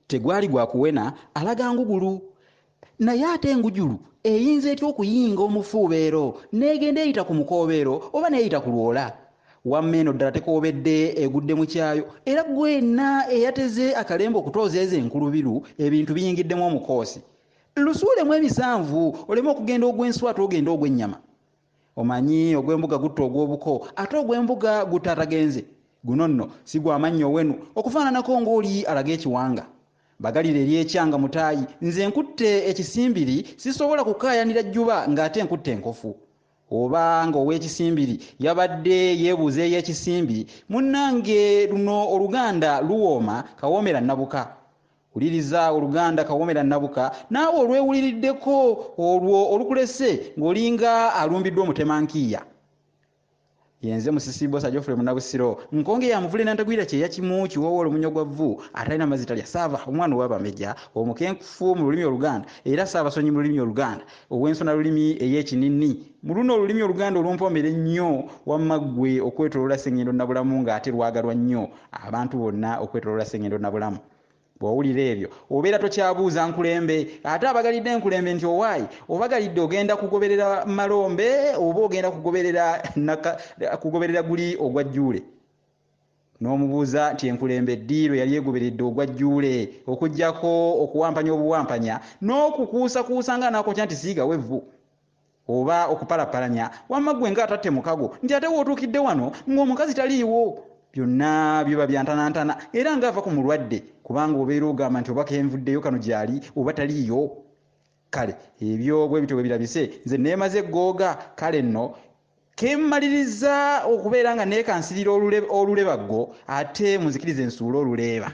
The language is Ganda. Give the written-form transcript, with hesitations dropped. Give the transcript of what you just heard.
tegwali gwa kuwena alaga ngugulu naye ate engujulu eyinza etya okuyinga omufuubeero n'egenda eyita ku mukoobero oba n'eyita ku lwola wamma eno ddala tekoobedde egudde mu kyayo era gwenna eyateze akalembe okutooza ezo enkulubiru ebintu biyingiddemu omukoosi lusuulemu emisanvu oleme okugenda ogw'enswa ate ogenda ogw'ennyama omanyi ogw'embuga gutta ogw'obuko ate ogw'embuga gutta atagenze guno nno si gw'amannyo owenu okufaananako ng'oli alaga ekiwanga bagalire eri ekyanga mutaayi nze nkutte ekisimbiri sisobola kukaayanira jjuba ng'ate nkutte enkofu oba ng'ow'ekisimbiri yabadde yeebuuza ey'ekisimbi munnange luno oluganda luwooma kawoomera nabuka wuliriza oluganda kawoomera nabuka naawe olwewuliriddeko olwo olukulese ng'olinga alumbiddwa omutemankiiya yenze musisibosa Geoffrey Munabusiro nkonge ya muvule nantagwira kyeya kimu kiwoowolo munyo gwa vvu atalina mazita lya saava omwana ow'abameja omukenkufu mu lulimi oluganda era saabasonyi mu lulimi oluganda ow'ensona lulimi ey'ekinini mu luno olulimi oluganda olumpomera ennyo wamma ggwe okwetoloola Ssengendo Nabulamu ng'ate lwagalwa nnyo abantu bonna okwetoloola Ssengendo Nabulamu bw'owulira ebyo obeera tokyabuuza nkulembe ate abagalidde enkulembe nti owaayi obagalidde ogenda kugoberera malombe oba ogenda kugoberera guli ogwa jjuule n'omubuuza nti enkulembe ddi lwe yali egoberedde ogwa jjuule okuggyako okuwampanya obuwampanya n'okukuusakuusa nga naakotya nti siigawo evvu oba okupalapalanya wamma ggwe ng'atatte mukago nti ate wootuukidde wano ng'omukazi taliiwo byonna biba byantanantana era ng'ava ku mulwadde kubanga obeera ogamba nti obaka envuddeyo kano gyali oba taliiyo kale ebyo bwe bityo bwe birabise nze neemaze eggooga kale nno kemmaliriza okubeera nga neekansirira olulebaggo ate munzikirize ensuula oluleeba